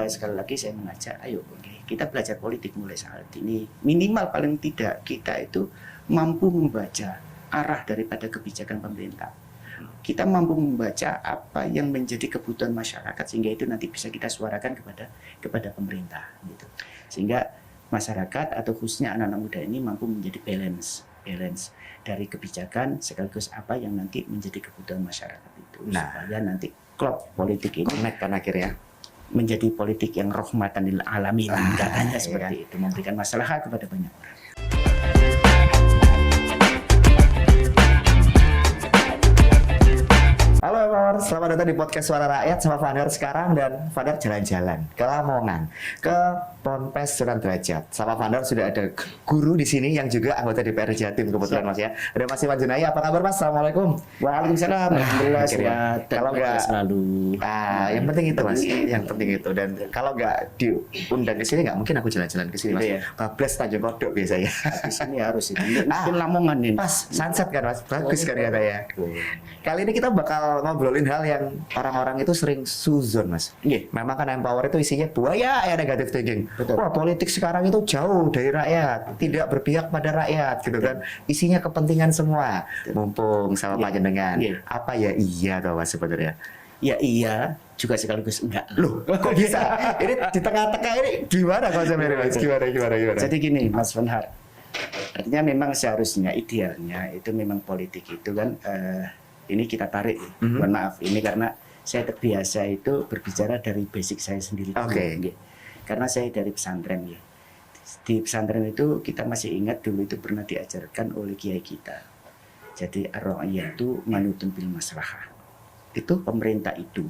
sekali lagi saya mengajak, ayo kita belajar politik mulai saat ini. Minimal paling tidak kita itu mampu membaca arah daripada kebijakan pemerintah. Kita mampu membaca apa yang menjadi kebutuhan masyarakat sehingga itu nanti bisa kita suarakan kepada pemerintah gitu. Sehingga masyarakat atau khususnya anak-anak muda ini mampu menjadi balance dari kebijakan sekaligus apa yang nanti menjadi kebutuhan masyarakat itu. Supaya nanti klub politik ini connect kan akhirnya menjadi politik yang rahmatan lil alamin, katanya seperti itu, memberikan maslahat kepada banyak orang. Halo Empower, selamat datang di podcast Suara Rakyat sama Fadar sekarang. Dan Fadar jalan-jalan ke Lamongan, ke Ponpes Sunan Derajat. Sama Fadar sudah ada guru di sini yang juga anggota DPR Jatim kebetulan Mas ya. Ada Mas Iwan Junai, apa kabar Mas? Assalamualaikum. Waalaikumsalam. Alhamdulillah sehat. Kalau nggak selalu. Yang penting itu Mas, yang penting itu. Dan kalau nggak diundang ke sini nggak mungkin aku jalan-jalan ke sini Mas. Ya. Bablas Tanjung Kodok biasanya. Di sini harus itu. Mungkin Lamongan ini. Pas sunset kan Mas, bagus kan katanya. Kali ini kita bakal ngobrolin hal yang orang-orang itu sering suzon Mas. Memang kan Empower itu isinya buaya ya negatif thinking. Betul. Wah politik sekarang itu jauh dari rakyat, tidak berpihak pada rakyat gitu kan. Isinya kepentingan semua. Mumpung sama panjenengan. Apa ya iya toh Mas sebenarnya? Ya iya, juga sekaligus enggak. Loh, kok bisa? Ini di tengah-tengah ini gimana konsepnya Mas? Gimana? Jadi gini Mas Vanhar. Artinya memang seharusnya idealnya itu memang politik itu kan ini kita tarik, mohon maaf, ini karena saya terbiasa itu berbicara dari basic saya sendiri. Karena saya dari pesantren ya. Di pesantren itu kita masih ingat dulu itu pernah diajarkan oleh kiai kita. Jadi ar-ra'iyatu manutun bil maslahah. Itu pemerintah itu,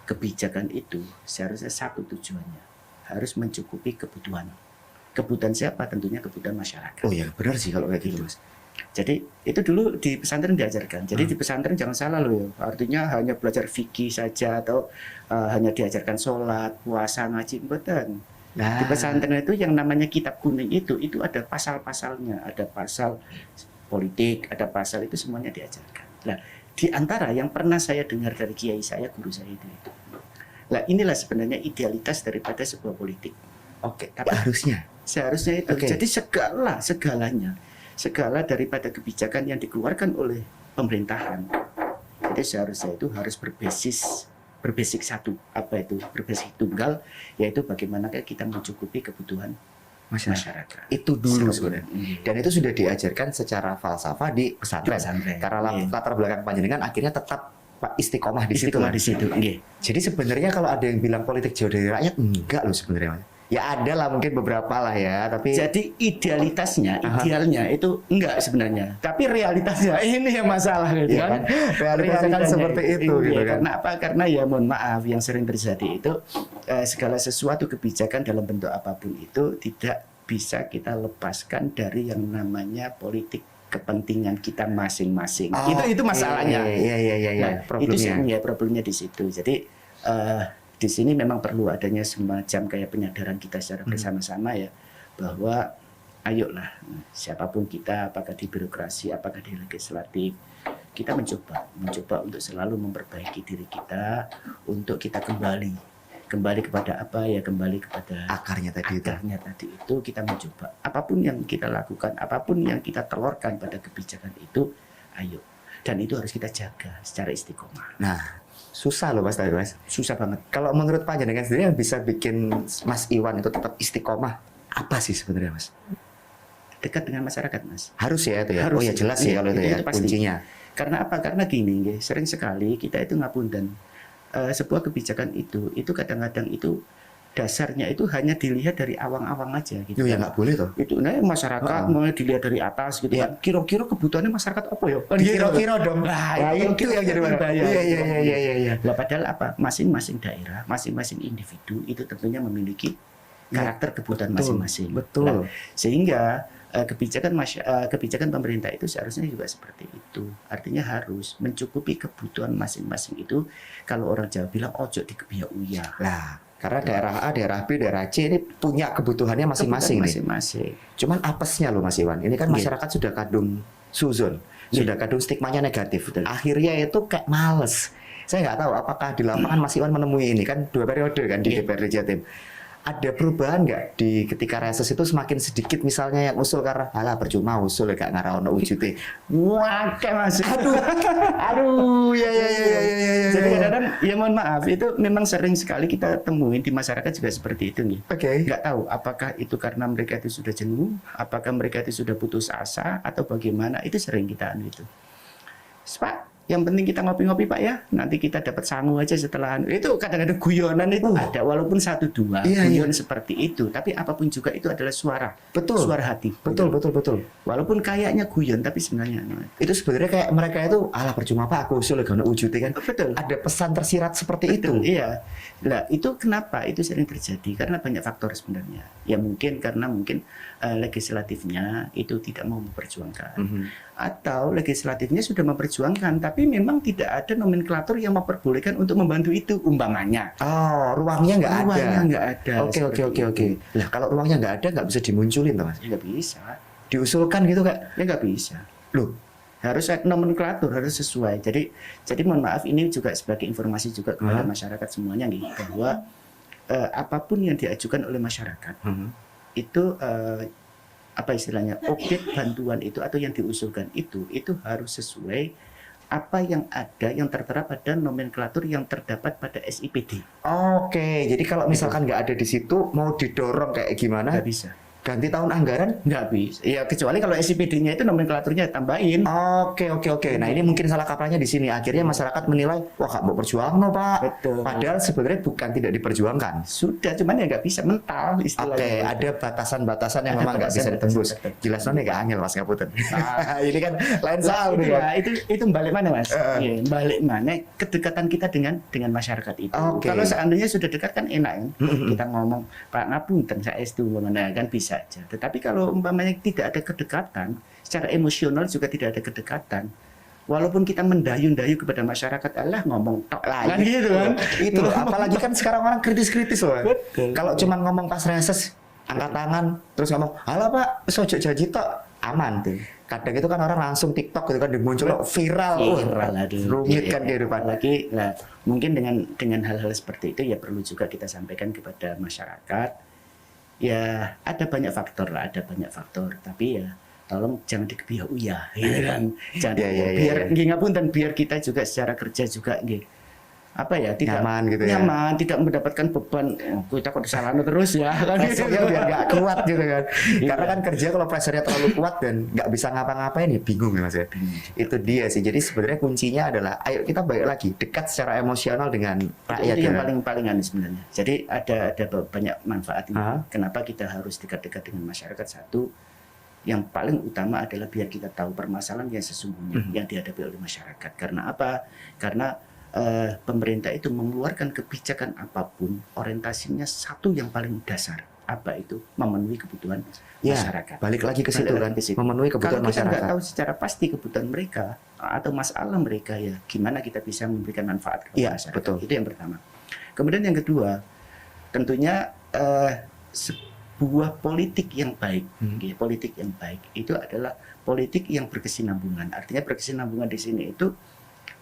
kebijakan itu seharusnya satu tujuannya, harus mencukupi kebutuhan. Kebutuhan siapa? Tentunya kebutuhan masyarakat. Oh ya, benar sih kalau kayak gitu Mas. Jadi itu dulu di pesantren diajarkan. Jadi di pesantren jangan salah loh ya. Artinya hanya belajar fikih saja atau hanya diajarkan sholat, puasa, ngaji, betul. Di pesantren itu yang namanya kitab kuning itu ada pasal-pasalnya, ada pasal politik, ada pasal itu semuanya diajarkan. Nah, di antara yang pernah saya dengar dari kiai saya, guru saya itu. Nah, inilah sebenarnya idealitas daripada sebuah politik. Tapi seharusnya itu. Jadi segala daripada kebijakan yang dikeluarkan oleh pemerintahan itu seharusnya itu harus berbasis satu, berbasis tunggal, yaitu bagaimana kita mencukupi kebutuhan masyarakat. Itu dulu sebenarnya. Dan itu sudah diajarkan secara falsafah di pesantren. Karena latar belakang panjenengan akhirnya tetap istiqomah di situ. Jadi sebenarnya kalau ada yang bilang politik jauh dari rakyat, enggak loh sebenarnya. Ya ada lah mungkin beberapa lah ya, tapi jadi idealnya itu enggak sebenarnya, tapi realitasnya ini yang masalah gitu kan. Realitasnya kan seperti itu gitu kan. Karena apa? Karena ya mohon maaf yang sering terjadi itu segala sesuatu kebijakan dalam bentuk apapun itu tidak bisa kita lepaskan dari yang namanya politik kepentingan kita masing-masing. Itu masalahnya. Iya. Problemnya di situ. Jadi di sini memang perlu adanya semacam kayak penyadaran kita secara bersama-sama ya, bahwa ayolah siapapun kita, apakah di birokrasi, apakah di legislatif, kita mencoba untuk selalu memperbaiki diri kita, untuk kita kembali kepada apa ya, kembali kepada akarnya tadi itu kita mencoba apapun yang kita lakukan, apapun yang kita telurkan pada kebijakan itu, ayo, dan itu harus kita jaga secara istiqomah. Nah, susah loh Mas. Susah banget. Kalau menurut panjenengan sendiri yang bisa bikin Mas Iwan itu tetap istiqomah, apa sih sebenarnya Mas? Dekat dengan masyarakat Mas. Harus ya itu ya? Harus. Oh ya jelas ya kalau itu ya pasti. Kuncinya. Karena apa? Karena gini, sering sekali kita itu ngapunten. Sebuah kebijakan itu kadang-kadang itu dasarnya itu hanya dilihat dari awang-awang aja gitu. Ya nggak boleh toh. Itu masyarakat mau dilihat dari atas gitu kan. Kira-kira kebutuhannya masyarakat apa ya? Kira-kira dong. Nah, itu yang jadi bahaya. Iya. Lah padahal apa? Masing-masing daerah, masing-masing individu itu tentunya memiliki karakter kebutuhan masing-masing. Betul. Nah, sehingga kebijakan pemerintah itu seharusnya juga seperti itu. Artinya harus mencukupi kebutuhan masing-masing itu. Kalau orang Jawa bilang ojo dikebiak uyah. Lah, karena daerah A, daerah B, daerah C ini punya kebutuhannya masing-masing nih. Cuman apesnya loh Mas Iwan, ini kan masyarakat sudah kadung suzon, sudah kadung stigmanya negatif. Akhirnya itu kayak males. saya nggak tahu apakah di lapangan Mas Iwan menemui ini, kan 2 periode kan di DPRD Jatim. Ada perubahan nggak di ketika reses itu semakin sedikit misalnya yang usul karena alah percuma usul ya gak ngarawono wujudnya. Wah, Mas. Aduh, ya. Jadi kadang-kadang ya mohon maaf, itu memang sering sekali kita temuin di masyarakat juga seperti itu nih. Oke. Nggak tahu apakah itu karena mereka itu sudah jenuh, apakah mereka itu sudah putus asa atau bagaimana, itu sering kita itu. Pak, yang penting kita ngopi-ngopi Pak ya, nanti kita dapat sangu aja setelah itu. Kadang-kadang guyonan itu ada, walaupun 1-2 guyon seperti itu, tapi apapun juga itu adalah suara, suara hati. Betul. Walaupun kayaknya guyon, tapi sebenarnya itu sebenarnya kayak mereka itu alah percuma Pak aku usul gak wujudnya kan. Betul. Ada pesan tersirat seperti itu. Iya. Nah, itu kenapa itu sering terjadi? Karena banyak faktor sebenarnya. Ya mungkin karena legislatifnya itu tidak mau memperjuangkan. Atau legislatifnya sudah memperjuangkan, tapi memang tidak ada nomenklatur yang memperbolehkan untuk membantu itu, umpamanya. Oh, ruangnya nggak ada. Ruangnya nggak ada. Oke. Nah, kalau ruangnya nggak ada, nggak bisa dimunculin, Mas? Ya nggak bisa. Diusulkan gitu, Kak? Ya nggak bisa. Loh, harus nomenklatur, harus sesuai. Jadi mohon maaf, ini juga sebagai informasi juga kepada masyarakat semuanya nih, bahwa apapun yang diajukan oleh masyarakat itu apa istilahnya, objek bantuan itu atau yang diusulkan itu harus sesuai apa yang ada, yang tertera pada nomenklatur yang terdapat pada SIPD. Oke, jadi kalau misalkan nggak ada di situ, mau didorong kayak gimana? Nggak bisa. Ganti tahun anggaran? Nggak bisa. Ya kecuali kalau SIPD-nya itu nomenklaturnya tambahin. Oke. Nah ini mungkin salah kaprahnya di sini. Akhirnya masyarakat menilai, wah nggak mau perjuangan Pak. Betul. Padahal sebenarnya bukan tidak diperjuangkan. Sudah, cuman ya nggak bisa mental istilahnya. Oke, ada batasan-batasan yang memang nggak bisa ditembus. Jelas nih nggak angel Mas Ngapunten. Ini kan lain soal nih. Ya, itu balik mana Mas? Ya, balik mana kedekatan kita dengan masyarakat itu. Kalau seandainya sudah dekat kan enak ya. Kita ngomong Pak Ngapunten saya itu mana kan bisa aja. Tetapi kalau umpamanya tidak ada kedekatan, secara emosional juga tidak ada kedekatan. Walaupun kita mendayu-dayu kepada masyarakat, Allah ngomong tok lah gitu kan. Itu apalagi kan sekarang orang kritis-kritis loh. Kalau cuma ngomong pas reses, angkat tangan, terus ngomong, "Halo Pak, sojok janji tok." Aman tuh. Kadang itu kan orang langsung TikTok gitu kan dimuncul viral. Rumit kan kehidupan. Lagi lah, mungkin dengan hal-hal seperti itu ya perlu juga kita sampaikan kepada masyarakat. Ya ada banyak faktor, tapi ya tolong jangan dikebiah uyah, gitu kan. Jangan biar ngapunten, biar kita juga secara kerja juga apa ya, tidak nyaman gitu nyaman, tidak mendapatkan beban kita kok disalahkan terus ya kan, biar nggak kuat gitu kan. Karena kan kerja kalau pressure-nya terlalu kuat dan nggak bisa ngapa-ngapain ya bingung ya Mas ya. Itu dia sih. Jadi sebenarnya kuncinya adalah ayo kita balik lagi dekat secara emosional dengan rakyat. Itu yang paling aneh sebenarnya. Jadi ada banyak manfaat ini. Kenapa kita harus dekat-dekat dengan masyarakat? Satu, yang paling utama adalah biar kita tahu permasalahan yang sesungguhnya yang dihadapi oleh masyarakat. Karena apa? Karena pemerintah itu mengeluarkan kebijakan apapun, orientasinya satu yang paling dasar. Apa itu? Memenuhi kebutuhan masyarakat. Balik lagi ke situ kan, memenuhi kebutuhan masyarakat. Kalau kita nggak tahu secara pasti kebutuhan mereka atau masalah mereka, ya gimana kita bisa memberikan manfaat kepada masyarakat. Betul. Itu yang pertama. Kemudian yang kedua, tentunya sebuah politik yang baik, politik yang baik itu adalah politik yang berkesinambungan. Artinya berkesinambungan di sini itu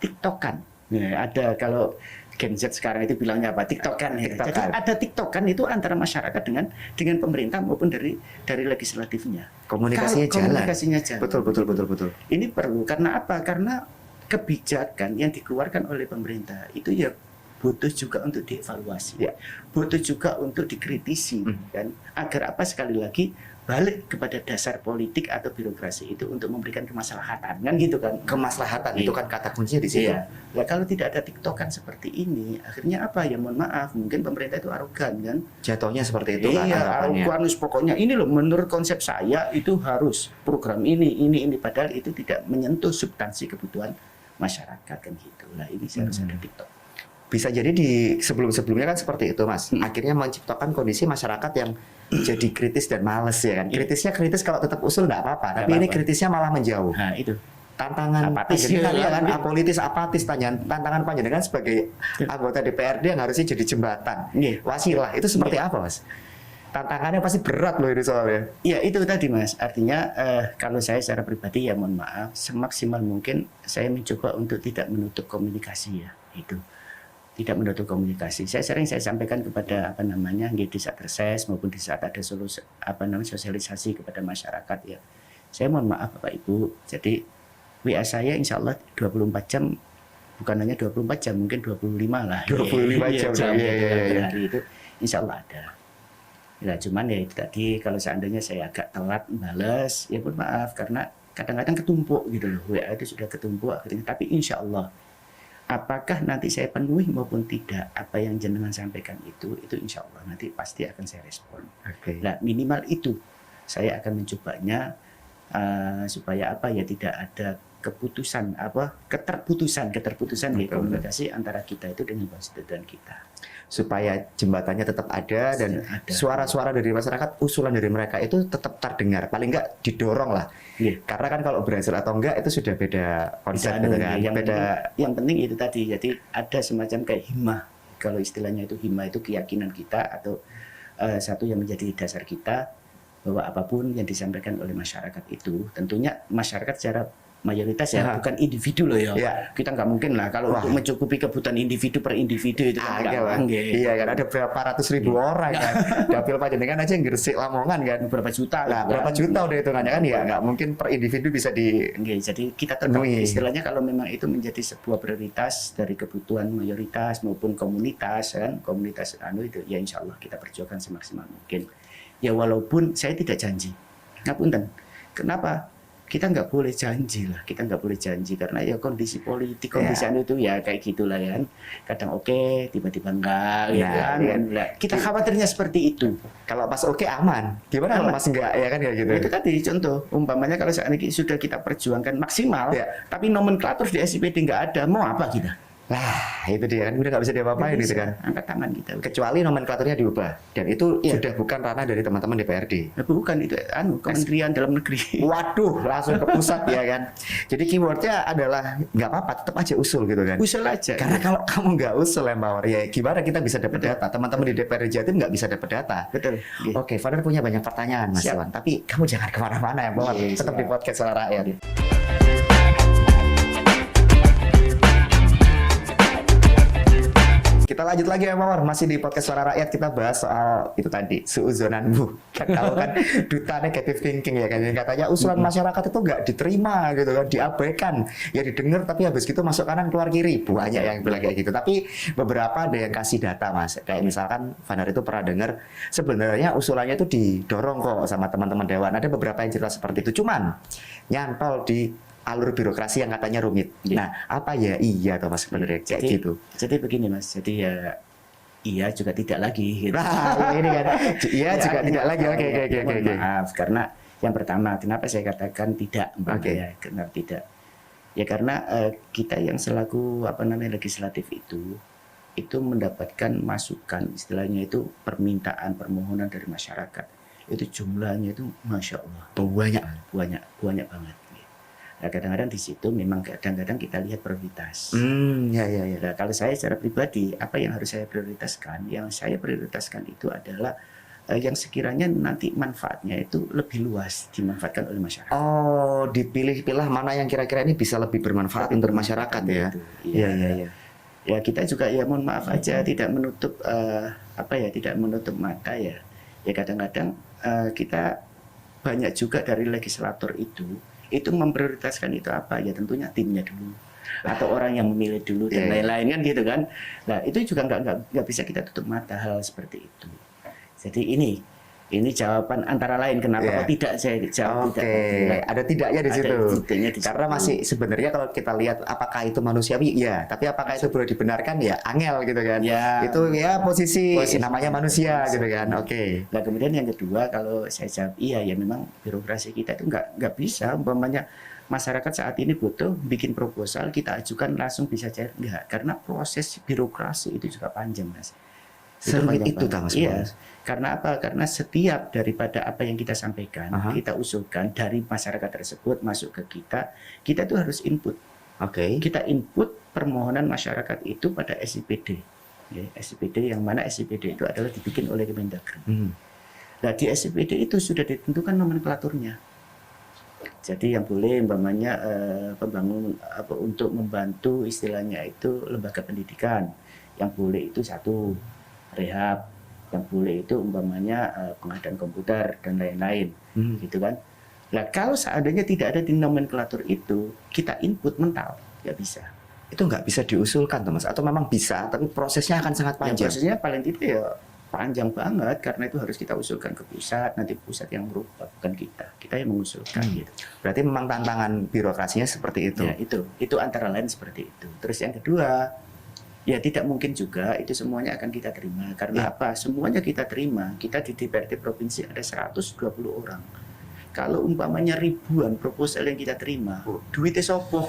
tiktokan. Nah, ada kalau Gen Z sekarang itu bilangnya apa? TikTokan. Jadi ada TikTokan itu antara masyarakat dengan pemerintah maupun dari legislatifnya. Komunikasinya jalan. Betul. Ini perlu karena apa? Karena kebijakan yang dikeluarkan oleh pemerintah itu ya butuh juga untuk dievaluasi, butuh juga untuk dikritisi, dan agar apa, sekali lagi balik kepada dasar politik atau birokrasi itu untuk memberikan kemaslahatan, kan gitu kan? Kemaslahatan itu kan kata kuncinya di situ. Nah, kalau tidak ada TikTokan seperti ini, akhirnya apa ya? Mohon maaf, mungkin pemerintah itu arogan kan? Jatuhnya seperti itu kan? Arogan, pokoknya ini loh menurut konsep saya itu harus program ini, padahal itu tidak menyentuh substansi kebutuhan masyarakat kan gitu. Nah, ini harus ada TikTok. Bisa jadi di sebelum-sebelumnya kan seperti itu Mas. Akhirnya menciptakan kondisi masyarakat yang jadi kritis dan males ya kan. Kritisnya kritis kalau tetap usul nggak apa-apa. Tapi ini kritisnya malah menjauh. Nah itu. Tantangan panjenengan ya kan, apolitis, apatis. Tantangan panjenengan sebagai anggota DPRD yang harusnya jadi jembatan. Wasilah, itu seperti apa Mas? Tantangannya pasti berat loh ini soalnya. Ya itu tadi Mas. Artinya kalau saya secara pribadi ya mohon maaf, semaksimal mungkin saya mencoba untuk tidak menutup komunikasi ya. itu tidak menutup komunikasi. Saya sering sampaikan kepada di saat reses maupun di saat ada sosialisasi kepada masyarakat ya. Saya mohon maaf Bapak Ibu, jadi WA saya insya Allah 24 jam, bukan hanya 24 jam, mungkin 25 lah. 25 jam, hari itu insya Allah ada. Ya cuman ya itu tadi, kalau seandainya saya agak telat balas, ya pun maaf, karena kadang-kadang ketumpuk gitu loh, WA itu sudah ketumpuk akhirnya. Tapi insya Allah, apakah nanti saya penuhi maupun tidak apa yang jenengan sampaikan itu insya Allah nanti pasti akan saya respon. Nah minimal itu saya akan mencobanya supaya tidak ada keterputusan di komunikasi antara kita itu dengan Bawaslu dan kita, supaya jembatannya tetap ada dan suara-suara dari masyarakat, usulan dari mereka itu tetap terdengar, paling enggak didorong lah. Karena kan kalau berhasil atau enggak itu sudah beda konsep gitu kan. Yang penting itu tadi, jadi ada semacam kayak himmah, kalau istilahnya itu himmah itu keyakinan kita atau satu yang menjadi dasar kita bahwa apapun yang disampaikan oleh masyarakat itu tentunya masyarakat secara mayoritas ya, bukan individu loh ya. Kita nggak mungkin lah kalau untuk mencukupi kebutuhan individu per individu itu kan iya kan, ada berapa ratus ribu orang kan. Dapil Panjenengan aja yang Gresik Lamongan kan berapa juta lah, berapa juta udah hitungannya kan, ya nggak mungkin per individu bisa jadi kita tetap istilahnya kalau memang itu menjadi sebuah prioritas dari kebutuhan mayoritas maupun komunitas kan, komunitas itu ya insya Allah kita perjuangkan semaksimal mungkin ya, walaupun saya tidak janji, ngapunten, kenapa? Kita nggak boleh janji lah, karena ya kondisi politik, kondisi itu ya kayak gitulah ya. Kadang oke, tiba-tiba enggak, ya kan. Kita khawatirnya seperti itu. Kalau pas oke aman, gimana kalau pas enggak ya kan ya gitu. Itu tadi contoh, umpamanya kalau saat ini sudah kita perjuangkan maksimal, tapi nomenklatur di SIPD nggak ada, mau apa kita? Lah, itu dia kan, udah nggak bisa diapa-apain gitu kan. Angkat tangan kita. Kecuali nomenklaturnya diubah. Dan itu sudah bukan ranah dari teman-teman DPRD. Bukan, itu Kementerian Dalam Negeri. Waduh, langsung ke pusat ya kan. Jadi keywordnya adalah nggak apa-apa, tetap aja usul gitu kan. Usul aja. Karena kalau kamu nggak usul Empower, ya gimana kita bisa dapat data? Teman-teman di DPRD Jatim nggak bisa dapat data. Betul. Oke, Father punya banyak pertanyaan Mas Iwan. Tapi kamu jangan kemana-mana Empower. Tetap di podcast Suara Rakyat. Kita lanjut lagi ya Mawar, masih di podcast Suara Rakyat. Kita bahas soal itu tadi, suuzonanmu. Kan tahu kan, duta negative thinking ya kan, yang katanya usulan masyarakat itu nggak diterima gitu kan, diabaikan, ya didengar tapi habis gitu masuk kanan keluar kiri, banyak yang bilang kayak gitu. Tapi beberapa ada yang kasih data Mas, kayak misalkan Vanar itu pernah dengar sebenarnya usulannya itu didorong kok sama teman-teman dewan. Ada beberapa yang cerita seperti itu, cuman nyantol di alur birokrasi yang katanya rumit. Nah, apa ya iya atau Mas sebenarnya kayak gitu? Jadi begini Mas, jadi ya iya juga tidak lagi. Gitu. Nah, ini kan iya juga tidak lagi. Oke. Maaf, karena yang pertama, kenapa saya katakan tidak? Ya, kenapa tidak? Ya karena kita yang selaku legislatif itu mendapatkan masukan, istilahnya itu permohonan dari masyarakat. Itu jumlahnya itu masya Allah banyak banget. Nah, kadang-kadang di situ memang kadang-kadang kita lihat prioritas. Nah, kalau saya secara pribadi, apa yang harus saya prioritaskan? Yang saya prioritaskan itu adalah yang sekiranya nanti manfaatnya itu lebih luas dimanfaatkan oleh masyarakat. Oh, dipilih-pilih mana yang kira-kira ini bisa lebih bermanfaat untuk masyarakat ya? Iya. Ya kita juga ya mohon maaf aja tidak menutup tidak menutup mata ya. Ya kadang-kadang kita banyak juga dari legislator itu memprioritaskan itu apa ya, tentunya timnya dulu atau orang yang memilih dulu dan lain-lain kan gitu kan. Nah itu juga nggak bisa kita tutup mata hal seperti itu. Jadi ini jawaban antara lain kenapa kok tidak saya jawab tidak. Ada tidaknya di situ. Karena masih sebenarnya kalau kita lihat apakah itu manusiawi ya, tapi apakah itu boleh dibenarkan ya angel gitu kan. Itu ya posisi namanya manusia gitu kan. Nah kemudian yang kedua kalau saya jawab iya ya, memang birokrasi kita itu nggak bisa umpamanya masyarakat saat ini butuh bikin proposal kita ajukan langsung bisa cair, enggak, karena proses birokrasi itu juga panjang Mas. Itu Mas. Iya. Karena apa? Karena setiap daripada apa yang kita sampaikan, kita usulkan dari masyarakat tersebut masuk ke kita tuh harus input. Kita input permohonan masyarakat itu pada SIPD. SIPD yang mana SIPD itu adalah dibikin oleh Kemendagri. Nah di SIPD itu sudah ditentukan nomenklaturnya. Jadi yang boleh umpamanya pembangun untuk membantu istilahnya itu lembaga pendidikan. Yang boleh itu satu rehab, yang boleh itu umpamanya pengadaan komputer dan lain-lain, gitu kan. Nah kalau seandainya tidak ada di nomenklatur itu, kita input mental, nggak bisa. Itu nggak bisa diusulkan tuh Mas, atau memang bisa tapi prosesnya akan sangat panjang? Prosesnya paling tidak ya panjang banget, karena itu harus kita usulkan ke pusat, nanti pusat yang merubah, bukan kita yang mengusulkan gitu. Berarti memang tantangan birokrasinya seperti itu? Ya itu antara lain seperti itu. Terus yang kedua, ya tidak mungkin juga itu semuanya akan kita terima, karena apa? Semuanya kita terima, kita di DPRD Provinsi ada 120 orang. Kalau umpamanya ribuan proposal yang kita terima, duitnya sopo?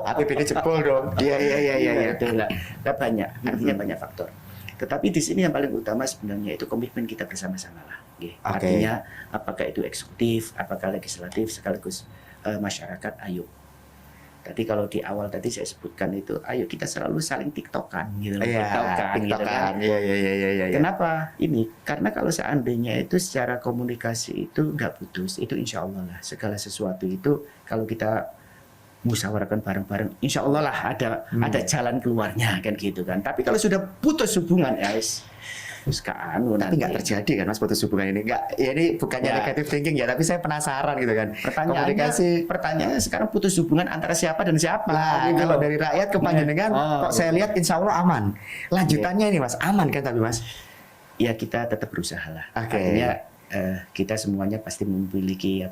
APBD jebol dong. Iya. Betul lah. Banyak, artinya banyak faktor. Tetapi di sini yang paling utama sebenarnya itu komitmen kita bersama-sama lah. Artinya apakah itu eksekutif, apakah legislatif, sekaligus masyarakat, ayo. Tadi kalau di awal tadi saya sebutkan itu, ayo kita selalu saling tiktokan gitu. Tiktokan. Iya. Kenapa ini? Karena kalau seandainya itu secara komunikasi itu nggak putus, itu insya Allah lah segala sesuatu itu kalau kita musyawarahkan bareng-bareng, insya Allah lah ada jalan keluarnya kan gitu kan. Tapi kalau sudah putus hubungan ya tapi nggak terjadi kan Mas putus hubungan ini? Nggak, ya ini bukannya negatif thinking ya, tapi saya penasaran gitu kan. Pertanyaannya sekarang putus hubungan antara siapa dan siapa? Nah, kalau dari rakyat ke panjenengan, kok saya lihat insya Allah aman. Lanjutannya ini Mas, aman kan tapi Mas? Ya kita tetap berusaha lah. Artinya kita semuanya pasti memiliki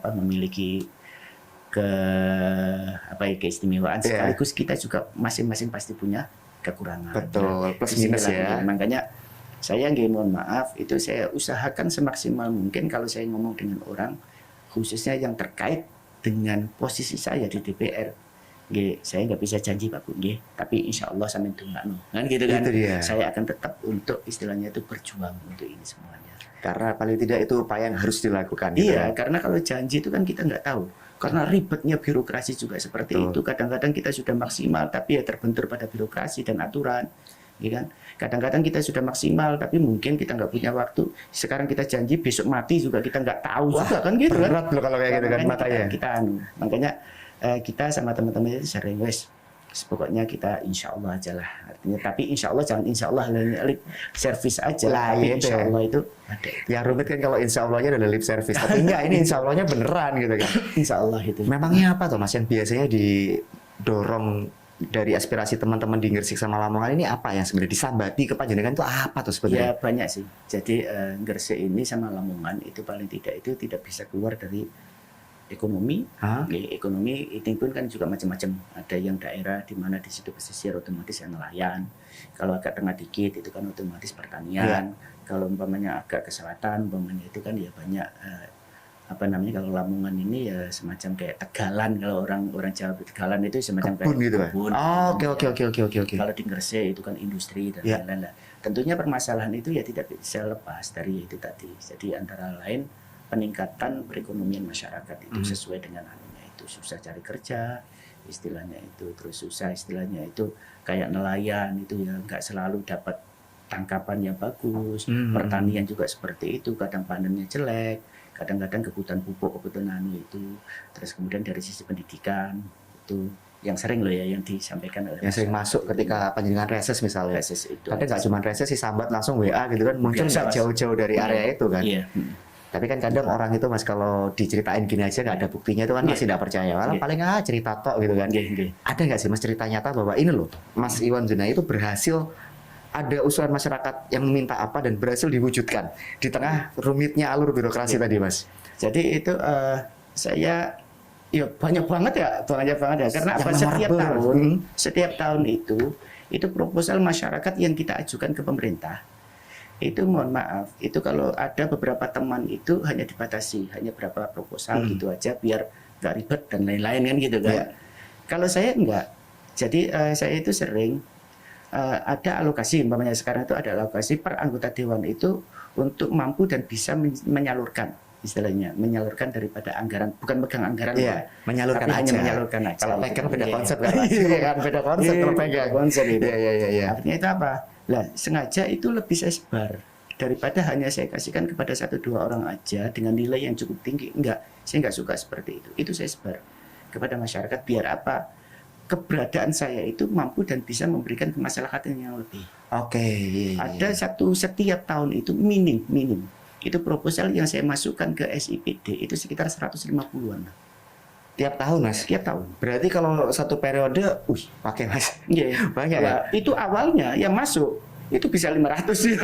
keistimewaan, sekaligus kita juga masing-masing pasti punya kekurangan. Betul, plus minus ya. Makanya saya mohon maaf, itu saya usahakan semaksimal mungkin kalau saya ngomong dengan orang, khususnya yang terkait dengan posisi saya di DPR. Saya nggak bisa janji Pak Bu, tapi insya Allah sampai tunggu kan gitu kan. Saya akan tetap untuk istilahnya itu berjuang untuk ini semuanya. Karena paling tidak itu upaya yang harus dilakukan. Iya, karena kalau janji itu kan kita nggak tahu. Karena ribetnya birokrasi juga seperti itu. Kadang-kadang kita sudah maksimal, tapi ya terbentur pada birokrasi dan aturan. Ya kan? Kadang-kadang kita sudah maksimal, tapi mungkin kita nggak punya waktu. Sekarang kita janji, besok mati juga kita nggak tahu juga kan gitu. Berat loh kalau kayak gitu kan matanya. Makanya kita sama teman-teman itu sering pokoknya kita insya Allah aja lah. Artinya, tapi insya Allah jangan insya Allah lip service aja lah. Tapi insya Allah itu ada. Yang rumit kan kalau insya Allahnya adalah lip service. Tapi enggak, ini insya Allahnya beneran gitu kan. Insya Allah itu. Memangnya apa tuh Mas yang biasanya didorong dari aspirasi teman-teman di Gresik sama Lamongan ini, apa yang sebenarnya disambati ke panjenengan itu apa tuh sebenarnya? Ya banyak sih. Jadi Gresik ini sama Lamongan itu paling tidak bisa keluar dari ekonomi. Ekonomi itu pun kan juga macam-macam. Ada yang daerah di mana di situ pesisir otomatis yang nelayan. Kalau agak tengah dikit itu kan otomatis pertanian. Kalau umpamanya agak ke selatan, umpamanya itu kan ya banyak kalau Lamongan ini ya semacam kayak Tegalan, kalau orang Jawa Tegalan itu semacam kebun kayak gitu kebun. Oke. Kalau di Gresik itu kan industri dan lain-lain. Tentunya permasalahan itu ya tidak bisa lepas dari itu tadi. Jadi antara lain peningkatan perekonomian masyarakat itu sesuai dengan anunya itu, susah cari kerja istilahnya itu, terus susah istilahnya itu kayak nelayan itu ya nggak selalu dapat tangkapan yang bagus. Pertanian juga seperti itu, kadang panennya jelek, kadang-kadang kebutuhan pupuk, kebutuhan itu. Terus kemudian dari sisi pendidikan itu yang sering loh ya yang disampaikan oleh yang sering masuk ketika panjenengan reses misalnya. Reses itu. Kadang nggak cuma reses sih, sambat langsung WA gitu kan, muncul nggak jauh-jauh dari area itu kan. Iya. Tapi kan kadang orang itu Mas kalau diceritain gini aja nggak ada buktinya itu kan masih tidak percaya. Malah paling cerita tok gitu kan. Ada nggak sih Mas cerita nyata bahwa ini loh Mas Iwan Junai itu berhasil, ada usulan masyarakat yang meminta apa dan berhasil diwujudkan di tengah rumitnya alur birokrasi tadi Mas? Jadi itu saya banyak banget ya karena apa, setiap tahun itu proposal masyarakat yang kita ajukan ke pemerintah itu mohon maaf itu kalau ada beberapa teman itu hanya dibatasi hanya berapa proposal gitu aja biar nggak ribet dan lain-lain kan gitu kan. Kalau saya enggak, jadi saya itu sering ada alokasi, umpamanya sekarang itu ada alokasi per anggota dewan itu untuk mampu dan bisa menyalurkan, istilahnya menyalurkan daripada anggaran, bukan megang anggaran, menyalurkan tapi aja. hanya menyalurkan aja. Kalau pegang beda konsep kan? Beda konsep kalau pegang konsep itu. Iya. Artinya itu apa? Lah sengaja itu lebih saya sebar daripada hanya saya kasihkan kepada 1-2 orang aja dengan nilai yang cukup tinggi. Enggak, saya enggak suka seperti itu. Itu saya sebar kepada masyarakat biar apa? Keberadaan saya itu mampu dan bisa memberikan kemaslahatan yang lebih. Oke. Ada setiap tahun itu minim itu proposal yang saya masukkan ke SIPD itu sekitar 150-an. Tiap tahun Mas? Tiap tahun. Berarti kalau satu periode, pakai Mas. Iya. Banyak ya? Itu awalnya yang masuk itu bisa 500 ya.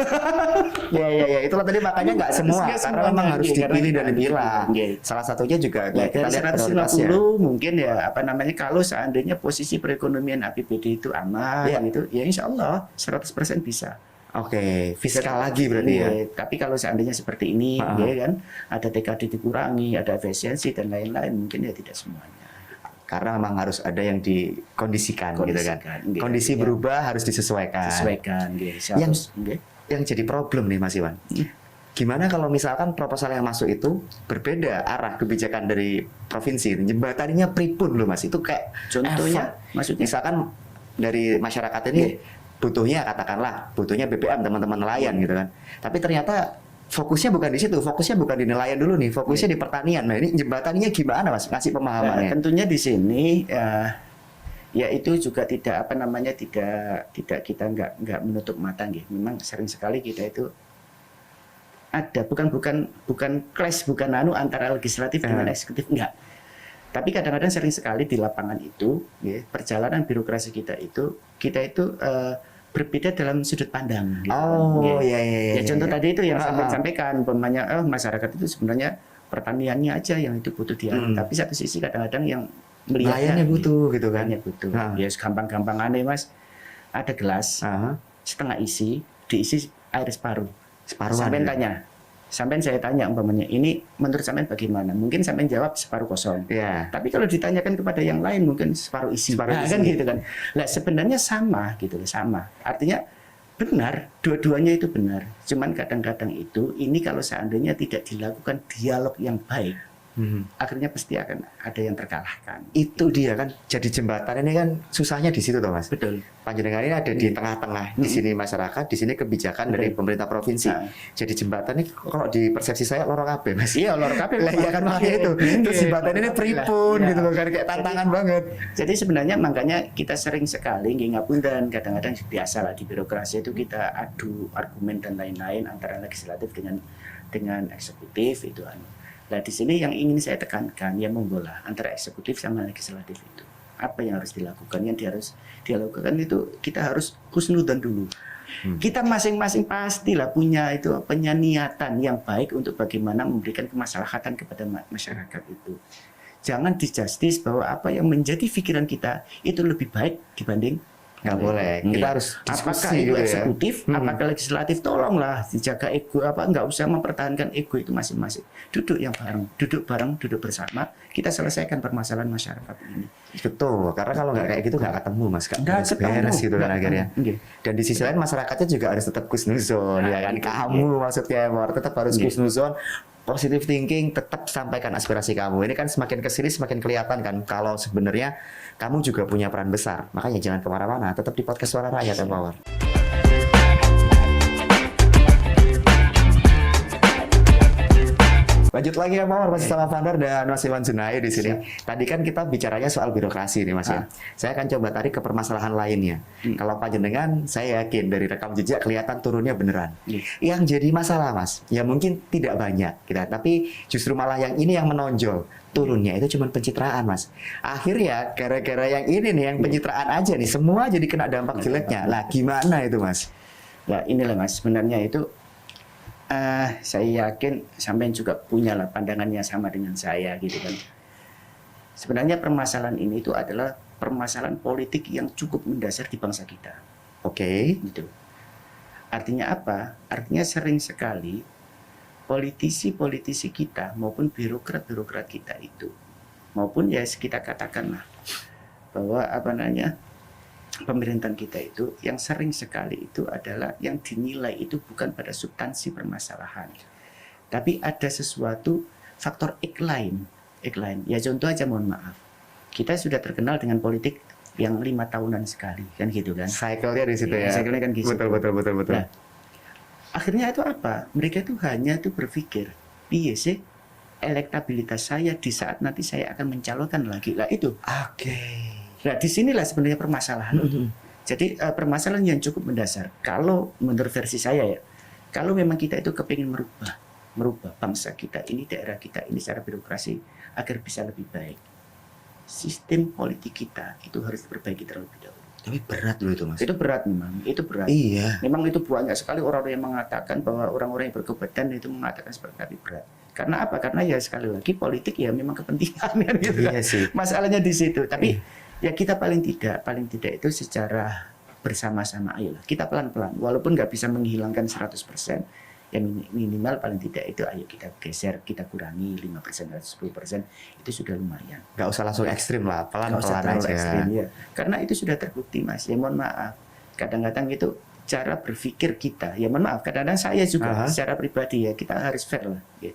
Ya. Itulah tadi makanya nggak semua, karena memang harus dipilih dan dipilah. Salah satunya juga kita lihat 150 mungkin ya kalau seandainya posisi perekonomian APBD itu aman gitu, ya insya Allah 100% bisa. Oke, fiskal lagi berarti ya. Tapi kalau seandainya seperti ini, ya kan, ada TKD dikurangi, ada efisiensi dan lain-lain, mungkin ya tidak semuanya. Karena memang harus ada yang dikondisikan gitu kan. Kondisi berubah harus disesuaikan. Yang jadi problem nih Mas Iwan. Gimana kalau misalkan proposal yang masuk itu berbeda arah kebijakan dari provinsi, jembatannya pripun loh Mas, itu kayak contohnya, maksudnya misalkan dari masyarakat ini butuhnya BBM teman-teman nelayan gitu kan. Tapi ternyata fokusnya bukan di situ, fokusnya bukan di nelayan dulu nih, fokusnya di pertanian. Nah ini jembatannya gimana Mas? Ngasih pemahamannya. Tentunya di sini ya itu juga tidak kita nggak menutup mata gitu. Memang sering sekali kita itu ada bukan clash antara legislatif dengan eksekutif, enggak. Tapi kadang-kadang sering sekali di lapangan itu, ya, perjalanan birokrasi kita itu berbeda dalam sudut pandang. Gitu, iya. Contoh tadi itu yang saya sampaikan, umpamanya masyarakat itu sebenarnya pertaniannya aja yang itu butuh tapi satu sisi kadang-kadang yang melihatnya butuh gitu kan. Butuh. Ya gampang-gampang aneh Mas. Ada gelas setengah isi, diisi air separuh. Sampai saya tanya umpamanya, ini menurut sampean bagaimana? Mungkin sampean jawab separuh kosong. Tapi kalau ditanyakan kepada yang lain mungkin separuh isi. Kan gitu kan. Lah sebenarnya sama gitu loh, sama. Artinya benar, dua-duanya itu benar. Cuman kadang-kadang itu ini kalau seandainya tidak dilakukan dialog yang baik, akhirnya pasti akan ada yang terkalahkan. Itu dia kan, jadi jembatan ini kan susahnya di situ toh Mas. Betul. Panjenengan ini ada di tengah-tengah, di sini masyarakat, di sini kebijakan dari pemerintah provinsi. Jadi jembatan ini kalau di persepsi saya lorong kabeh Mas. Iya, lorong kabeh. Lah iya kan makanya itu. Terus jembatan ini pripun gitu loh kan, kayak tantangan banget. Jadi sebenarnya makanya kita sering sekali ngapunten, kadang-kadang biasa lah di birokrasi itu kita adu argumen dan lain-lain antara legislatif dengan eksekutif itu. Nah di sini yang ingin saya tekankan ya monggolah antara eksekutif sama legislatif itu apa yang harus dilakukan, yang harus dilakukan itu kita harus husnudzon dulu. Kita masing-masing pastilah punya niatan yang baik untuk bagaimana memberikan kemaslahatan kepada masyarakat itu. Jangan dijustis bahwa apa yang menjadi pikiran kita itu lebih baik dibanding nggak boleh. Kita harus diskusi. Apakah itu eksekutif, apakah legislatif, tolonglah dijaga ego, nggak usah mempertahankan ego itu masing-masing. Duduk duduk bersama, kita selesaikan permasalahan masyarakat ini. Betul, karena kalau nggak kayak gitu nggak ketemu Mas, nggak beres gitu kan akhirnya. Dan di sisi lain masyarakatnya juga harus tetap kusnuzon, ya kan? Kamu maksudnya tetap harus kusnuzon. Positive thinking, tetap sampaikan aspirasi kamu. Ini kan semakin kesini semakin kelihatan kan kalau sebenarnya kamu juga punya peran besar. Makanya jangan kemana-mana, tetap di podcast Suara Rakyat Empower. Lanjut lagi ya Mawar, masih sama Vandar dan Mas Iwan Junai di sini. Tadi kan kita bicaranya soal birokrasi nih Mas ya. Saya akan coba tarik ke permasalahan lainnya. Kalau panjenengan, saya yakin dari rekam jejak kelihatan turunnya beneran. Yang jadi masalah Mas, ya mungkin tidak banyak, tapi justru malah yang ini yang menonjol. Turunnya itu cuma pencitraan Mas. Akhirnya gara-gara yang ini nih, yang pencitraan aja nih, semua jadi kena dampak jeleknya. Lah gimana itu Mas? Ya inilah Mas, sebenarnya itu saya yakin sampean juga punya lah pandangannya sama dengan saya gitu kan. Sebenarnya permasalahan ini itu adalah permasalahan politik yang cukup mendasar di bangsa kita. Oke. Gitu. Artinya apa? Artinya sering sekali politisi-politisi kita maupun birokrat-birokrat kita itu, maupun ya kita katakanlah bahwa pemerintahan kita itu yang sering sekali itu adalah yang dinilai itu bukan pada substansi permasalahan, tapi ada sesuatu faktor iklim. Ya contoh aja, mohon maaf, kita sudah terkenal dengan politik yang 5 tahunan sekali kan gitu kan. Cycle-nya di situ ya. Cycle-nya kan gitu. Betul. Nah, Akhirnya itu apa? Mereka itu hanya itu berpikir, piye sih elektabilitas saya di saat nanti saya akan mencalonkan lagi. Lah itu. Oke. Nah, disinilah sebenarnya permasalahan. Jadi permasalahan yang cukup mendasar. Kalau menurut versi saya ya, kalau memang kita itu kepingin merubah bangsa kita ini, daerah kita ini secara birokrasi agar bisa lebih baik, sistem politik kita itu harus diperbaiki terlebih dahulu. Tapi berat loh itu, Mas. Itu berat memang, itu berat. Iya. Memang itu banyak sekali orang-orang yang mengatakan bahwa orang-orang yang berkepentingan itu mengatakan seperti tapi berat. Karena apa? Karena ya sekali lagi politik ya memang kepentingan kan gitu. Iya sih. Masalahnya di situ. Tapi ya kita paling tidak itu secara bersama-sama ayolah. Kita pelan-pelan walaupun nggak bisa menghilangkan 100%, ya minimal paling tidak itu ayo kita geser, kita kurangi 5% atau 10%, itu sudah lumayan. Nggak usah langsung ekstrim lah, pelan-pelan aja. Ekstrim, ya. Karena itu sudah terbukti, Mas. Ya mohon maaf, kadang-kadang itu cara berpikir kita, ya mohon maaf, kadang-kadang saya juga secara pribadi ya kita harus fair lah. Ya.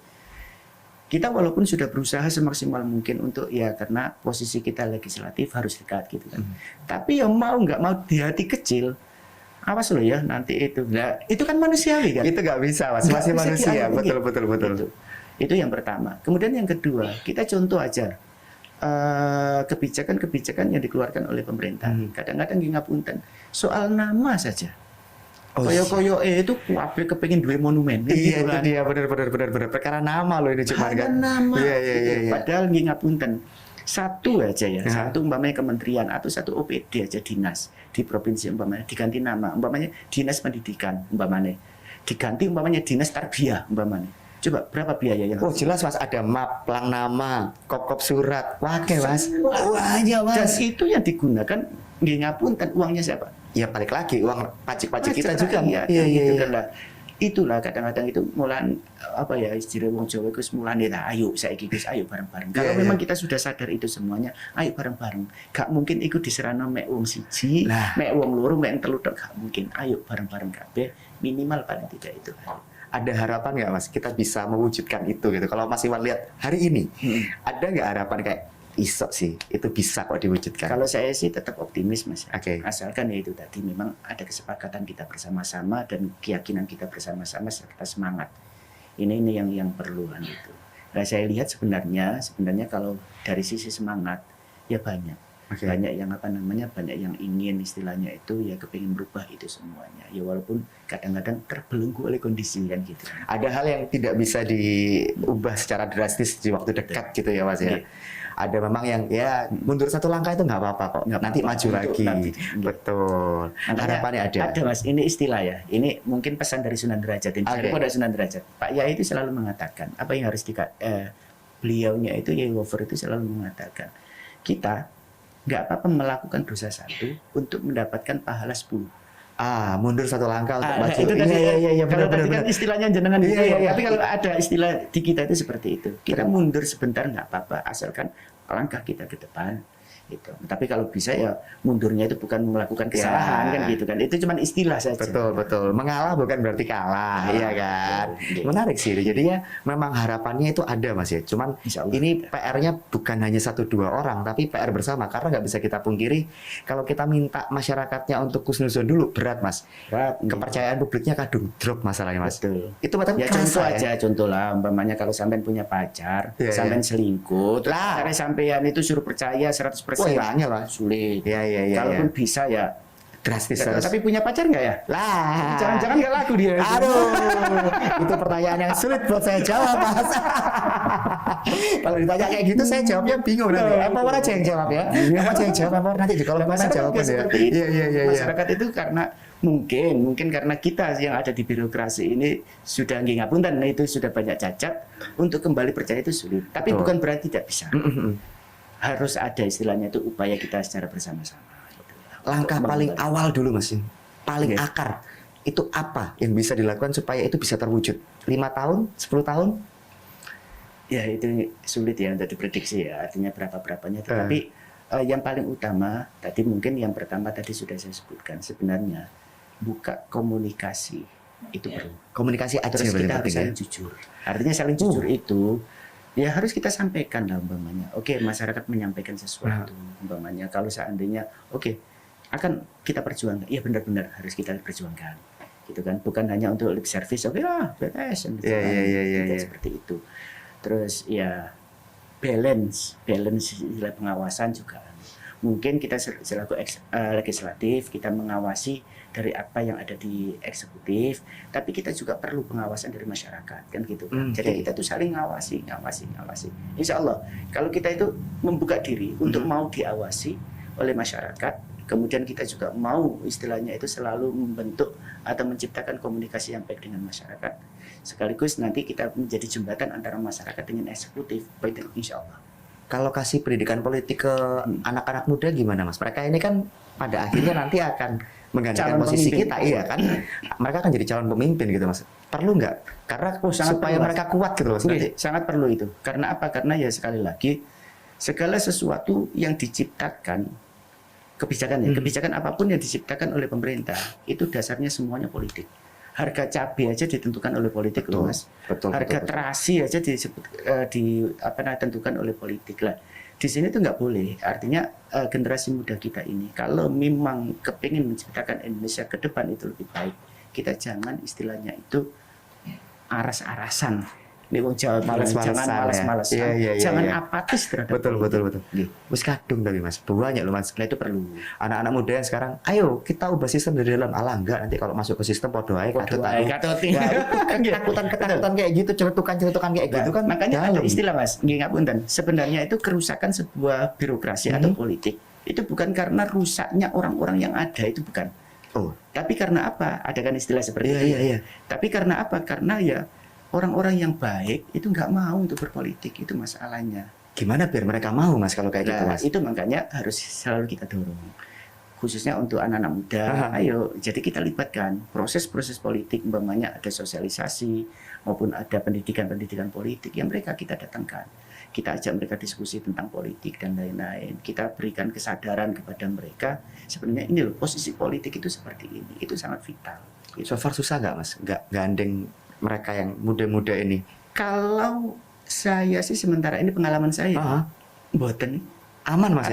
Kita walaupun sudah berusaha semaksimal mungkin untuk ya karena posisi kita legislatif harus dekat gitu kan. Tapi yang mau nggak mau di hati kecil, awas loh ya nanti itu. Nah, itu kan manusiawi kan. Itu nggak bisa, Mas. Masih manusia. Betul. Itu yang pertama. Kemudian yang kedua, kita contoh aja kebijakan-kebijakan yang dikeluarkan oleh pemerintah. Kadang-kadang ngapunten soal nama saja. Koyo-koyo itu kuabe kepengin duwe monumen. Iya, itu dia benar. Perkara nama loh ini cuma kan. Nama. Iya. Padahal ngapunten. Satu aja ya, satu umpamanya kementerian atau satu OPD aja dinas di provinsi umpamanya diganti nama, umpamanya dinas pendidikan umpamanya diganti umpamanya dinas tarbiyah umpamanya. Coba berapa biayanya? Oh jelas Mas, ada map, pelang nama, kop surat, wake Mas. Wahnya Mas. Dan itu yang digunakan ngapunten uangnya siapa? Ya balik lagi uang pajak kita juga. Iya. Itulah kadang-kadang itu mulan apa ya istilah wong Jawa itu mulane lah ayo saiki Gus ayo bareng-bareng. Kalau memang kita sudah sadar itu semuanya, ayo bareng-bareng. Gak mungkin ikut diserana mek wong siji, mek wong loro, mek telu tok gak mungkin. Ayo bareng-bareng kabeh minimal paling tidak itu. Ada harapan nggak Mas kita bisa mewujudkan itu gitu? Kalau Mas Iwan lihat hari ini, ada nggak harapan kayak iso sih itu bisa kok diwujudkan? Kalau saya sih tetap optimis Mas. Oke. Asalkan ya itu tadi memang ada kesepakatan kita bersama-sama dan keyakinan kita bersama-sama serta semangat. Ini yang perlu kan itu. Nah saya lihat sebenarnya kalau dari sisi semangat ya banyak. Banyak yang banyak yang ingin istilahnya itu ya kepingin berubah itu semuanya. Ya walaupun kadang-kadang terbelenggu oleh kondisi kan gitu. Ada hal yang tidak bisa diubah secara drastis di waktu dekat gitu ya Mas ya. Ada memang yang ya mundur satu langkah itu nggak apa-apa kok. Nanti maju lagi. Betul. Harapannya ada. Ada Mas, ini istilah ya. Ini mungkin pesan dari Sunan Derajat. Pada Sunan Derajat. Pak Yai itu selalu mengatakan apa yang harus beliaunya itu Yai Wafer itu selalu mengatakan kita nggak apa-apa melakukan dosa satu untuk mendapatkan pahala 10. Mundur satu langkah untuk maju. Itu tadi iya, benar. Kan istilahnya jenengan iya. Tapi kalau ada istilah di kita itu seperti itu. Kita mundur sebentar nggak apa-apa, asalkan langkah kita ke depan. Gitu. Tapi kalau bisa ya mundurnya itu bukan melakukan kesalahan kan gitu kan. Itu cuma istilah saja. Betul. Mengalah bukan berarti kalah, iya kan. Menarik sih. Jadi ya memang harapannya itu ada Mas ya. Cuman ini PR-nya bukan hanya 1-2 orang, tapi PR bersama. Karena nggak bisa kita pungkiri kalau kita minta masyarakatnya untuk husnuzon dulu berat Mas. Kepercayaan publiknya kadung drop masalahnya Mas. Betul. Itu ya contoh aja, contoh lah. Umpamanya kalau sampean punya pacar, sampean selingkuh, cara sampean itu suruh percaya 100%. Hilangnya lah sulit. Iya. Kalaupun bisa ya drastis. Tapi punya pacar nggak ya? Lah. Jangan-jangan nggak laku dia. Aduh. Itu pertanyaan yang sulit buat saya jawab Mas. Kalau ditanya kayak gitu saya jawabnya bingung nanti. Apa aja yang jawab ya? Apa aja yang jawab? Apa nanti di kolom komentar jawab ya. Iya. Masyarakat itu karena mungkin karena kita yang ada di birokrasi ini sudah ngapunten itu sudah banyak cacat, untuk kembali percaya itu sulit. Tapi bukan berarti tidak bisa. Harus ada istilahnya itu upaya kita secara bersama-sama. Langkah paling awal dulu Mas, paling akar itu apa yang bisa dilakukan supaya itu bisa terwujud? 5 tahun, 10 tahun? Ya itu sulit ya untuk diprediksi ya, artinya berapa-berapanya. Tetapi yang paling utama tadi mungkin yang pertama tadi sudah saya sebutkan, sebenarnya buka komunikasi itu perlu. Komunikasi aja terus kita harus saling jujur. Artinya saling jujur itu ya harus kita sampaikan lah umpamanya. Oke, masyarakat menyampaikan sesuatu umpamanya. Kalau seandainya akan kita perjuangkan, iya benar-benar harus kita perjuangkan. gitu kan, bukan hanya untuk lip service, oke lah beres gitu kan. Tidak seperti itu. Terus ya balance nilai pengawasan juga. Mungkin kita selaku legislatif kita mengawasi dari apa yang ada di eksekutif, tapi kita juga perlu pengawasan dari masyarakat kan gitu kan. Jadi kita tuh saling ngawasi. Insya Allah kalau kita itu membuka diri untuk mau diawasi oleh masyarakat, kemudian kita juga mau istilahnya itu selalu membentuk atau menciptakan komunikasi yang baik dengan masyarakat, sekaligus nanti kita menjadi jembatan antara masyarakat dengan eksekutif, baik insya Allah. Kalau kasih pendidikan politik ke anak-anak muda gimana Mas? Mereka ini kan pada akhirnya nanti akan menggantikan posisi kita, iya kan? Mereka akan jadi calon pemimpin gitu Mas. Perlu nggak? Karena supaya mereka kuat gitu Mas. Sangat perlu itu. Karena apa? Karena ya sekali lagi segala sesuatu yang diciptakan kebijakan apapun yang diciptakan oleh pemerintah itu dasarnya semuanya politik. Harga cabai aja ditentukan oleh politik loh Mas. Harga terasi aja ditentukan oleh politik lah. Di sini tuh nggak boleh. Artinya generasi muda kita ini kalau memang kepingin menciptakan Indonesia ke depan itu lebih baik, kita jangan istilahnya itu aras-arasan. Nih wong Jawa jangan malas-malasan. Jangan apatis terhadap betul. Wis kadung tapi Mas, banyak loh Mas. Nah itu perlu. Anak-anak muda yang sekarang, ayo kita ubah sistem dari dalam. Alah enggak, nanti kalau masuk ke sistem podo ae katut ketakutan kayak gitu, celutukan kayak gitu kan. Makanya ada istilah Mas, nggih ngapunten. Sebenarnya itu kerusakan sebuah birokrasi atau politik itu bukan karena rusaknya orang-orang yang ada, itu bukan. Tapi karena apa? Ada kan istilah seperti itu. Iya. Tapi karena apa? Karena ya orang-orang yang baik itu nggak mau untuk berpolitik, itu masalahnya. Gimana biar mereka mau Mas kalau kayak gitu Mas? Itu makanya harus selalu kita dorong. Khususnya untuk anak-anak muda, ayo jadi kita libatkan proses-proses politik, umpamanya ada sosialisasi maupun ada pendidikan politik yang mereka kita datangkan. Kita ajak mereka diskusi tentang politik dan lain-lain. Kita berikan kesadaran kepada mereka, sebenarnya ini loh posisi politik itu seperti ini. Itu sangat vital. So far susah nggak Mas? Nggak gandeng mereka yang muda-muda ini? Kalau saya sih sementara ini pengalaman saya, mboten aman Mas.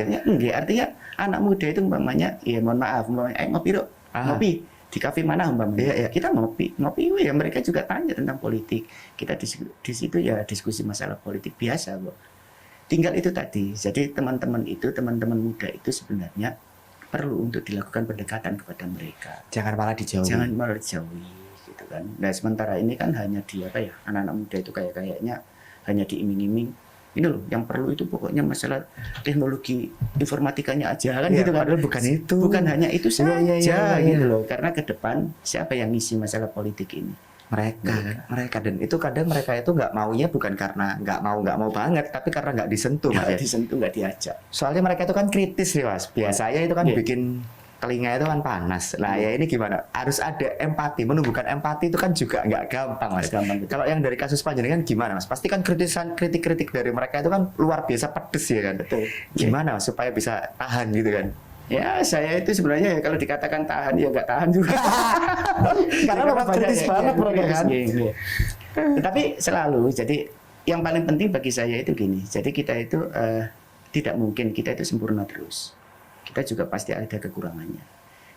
Artinya anak muda itu umpamanya, ya mohon maaf, ngopi dok, ngopi di kafe mana umpamanya, kita ngopi ya mereka juga tanya tentang politik, kita di situ ya diskusi masalah politik biasa kok. Tinggal itu tadi, jadi teman-teman muda itu sebenarnya perlu untuk dilakukan pendekatan kepada mereka. Jangan malah dijauhi. Gitu kan. Nah sementara ini kan hanya di anak-anak muda itu kayaknya hanya diiming-iming. Ini loh yang perlu itu pokoknya masalah teknologi informatikanya aja kan gitu kan. Padahal bukan hanya itu saja gitu loh. Karena ke depan siapa yang ngisi masalah politik ini? Mereka dan itu kadang mereka itu nggak maunya bukan karena nggak mau banget, tapi karena nggak disentuh Mas. Nggak diajak. Soalnya mereka itu kan kritis nih Mas. Biasanya itu kan bikin telinga itu kan panas. Nah ya ini gimana? Harus ada empati. Menumbuhkan empati itu kan juga nggak gampang Mas. Kalau yang dari kasus Panjenengan gimana Mas? Pasti kan kritik-kritik dari mereka itu kan luar biasa pedes ya kan. Betul. Gimana Mas supaya bisa tahan gitu kan? Ya saya itu sebenarnya kalau dikatakan tahan ya nggak tahan juga. Karena memang kritis banget mereka kan. Tapi selalu jadi yang paling penting bagi saya itu gini. Jadi kita itu tidak mungkin kita itu sempurna terus. Kita juga pasti ada kekurangannya.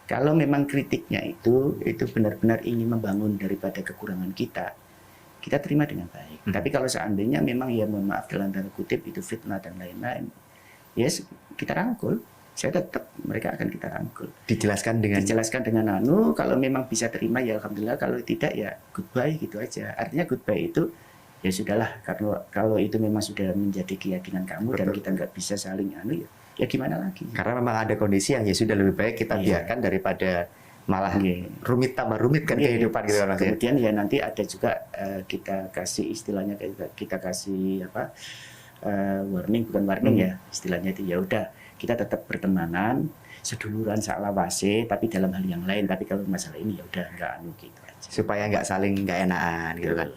Kalau memang kritiknya itu benar-benar ingin membangun daripada kekurangan kita terima dengan baik. Tapi kalau seandainya memang ya mohon maaf dalam tanda kutip itu fitnah dan lain-lain, yes kita rangkul. Saya tetap mereka akan kita rangkul. Dijelaskan dengan kalau memang bisa terima ya alhamdulillah, kalau tidak ya goodbye gitu aja. Artinya goodbye itu ya sudahlah, karena kalau itu memang sudah menjadi keyakinan kamu. Betul. Dan kita nggak bisa saling ya gimana lagi? Karena memang ada kondisi yang ya sudah lebih baik kita biarkan daripada malah rumit tambah rumit kan kehidupan gitu kan. Kemudian ya nanti ada juga kita kasih istilahnya kita kasih warning ya istilahnya itu ya udah kita tetap bertemanan seduluran saklawase tapi dalam hal yang lain, tapi kalau masalah ini ya udah nggak gitu aja. Supaya nggak saling nggak enakan gitu kan.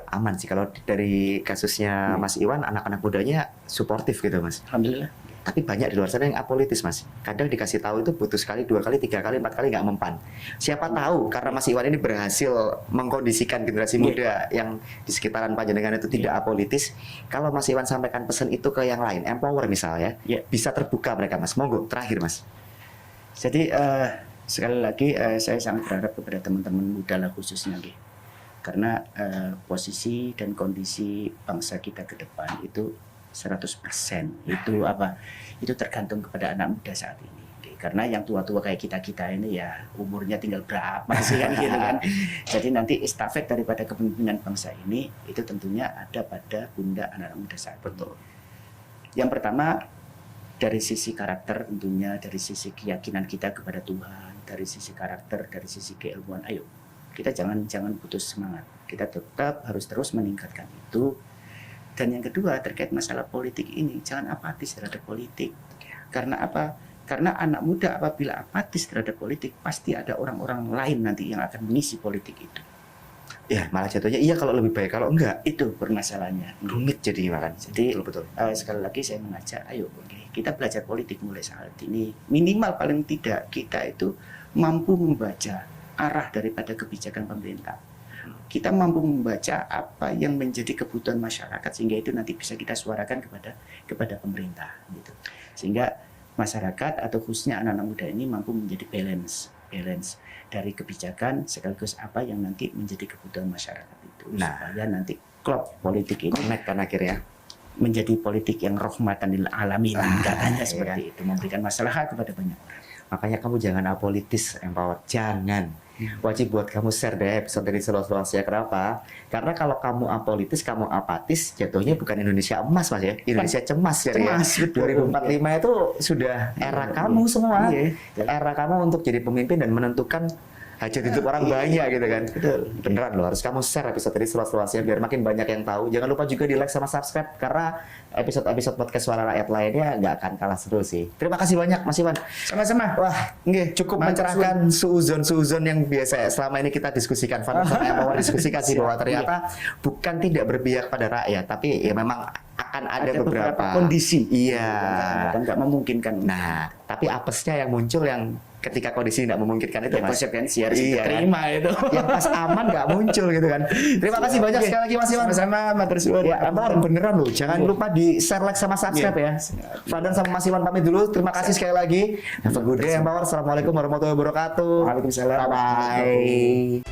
Aman sih kalau dari kasusnya Mas Iwan, anak-anak mudanya suportif gitu Mas. Alhamdulillah. Tapi banyak di luar sana yang apolitis Mas. Kadang dikasih tahu itu butuh sekali, 2 kali, 3 kali, 4 kali nggak mempan. Siapa tahu karena Mas Iwan ini berhasil mengkondisikan generasi muda yang di sekitaran Panjenengan itu tidak apolitis. Kalau Mas Iwan sampaikan pesan itu ke yang lain, empower misalnya, bisa terbuka mereka Mas. Monggo terakhir Mas. Jadi sekali lagi saya sangat berharap kepada teman-teman muda lah khususnya nggih. Karena posisi dan kondisi bangsa kita ke depan itu 100% itu apa? Itu tergantung kepada anak muda saat ini. Nggih. Karena yang tua-tua kayak kita-kita ini ya umurnya tinggal berapa sih kan gitu kan. Jadi nanti estafet daripada kepemimpinan bangsa ini itu tentunya ada pada pundak anak-anak muda saat ini. Yang pertama dari sisi karakter tentunya, dari sisi keyakinan kita kepada Tuhan, dari sisi karakter, dari sisi keilmuan, ayo kita jangan putus semangat. Kita tetap harus terus meningkatkan itu. Dan yang kedua terkait masalah politik ini, jangan apatis terhadap politik. Karena apa? Karena anak muda apabila apatis terhadap politik, pasti ada orang-orang lain nanti yang akan mengisi politik itu. Ya, malah jatuhnya iya kalau lebih baik, kalau enggak Itu permasalahannya. rumit jadi makan. Jadi betul. sekali lagi saya mengajak, ayo kita belajar politik mulai saat ini. Minimal paling tidak kita itu mampu membaca arah daripada kebijakan pemerintah. Kita mampu membaca apa yang menjadi kebutuhan masyarakat sehingga itu nanti bisa kita suarakan kepada pemerintah gitu. Sehingga masyarakat atau khususnya anak-anak muda ini mampu menjadi balance dari kebijakan sekaligus apa yang nanti menjadi kebutuhan masyarakat itu. Nah, supaya nanti klub politik ini connect kan akhirnya. menjadi politik yang rahmatan lil alamin, katanya seperti iya. itu, memberikan maslahat kepada banyak orang. Makanya kamu jangan apolitis, Empower. Jangan. Wajib buat kamu share deh episode dari seluas-luasnya. Kenapa? Karena kalau kamu apolitis, kamu apatis, jatuhnya bukan Indonesia emas, Mas ya. Indonesia cemas ya. Cemas, ya. betul. 2045 itu sudah era kamu semua. Iya. Era kamu untuk jadi pemimpin dan menentukan hajat hidup orang banyak gitu kan. Betul. Beneran loh, harus kamu share episode ini seluas-luasnya biar makin banyak yang tahu. Jangan lupa juga di like sama subscribe karena episode-episode podcast Suara Rakyat lainnya nggak akan kalah seru sih. Terima kasih banyak Mas Iwan. Sama-sama. Wah, cukup mencerahkan suuzon yang biasa selama ini kita diskusikan. Van yang mau diskusikan sih bahwa ternyata bukan tidak berpihak pada rakyat, tapi ya memang akan ada beberapa kondisi. Iya. Dan nggak memungkinkan. Nah, tapi apesnya yang muncul yang ketika kondisi tidak memungkinkan itu, ya, Mas. konsekuensi harus Iya, kita terima itu. Yang pas aman nggak muncul gitu kan. Terima kasih banyak sekali lagi Mas Iwan. Sama-sama, matur suwun. Ya, Empower beneran loh. Jangan lupa di share, like sama subscribe ya. Fadan sama Mas Iwan pamit dulu. Terima kasih sekali lagi. Have a good day Empower. Assalamualaikum warahmatullahi wabarakatuh. Waalaikumsalam. Bye bye.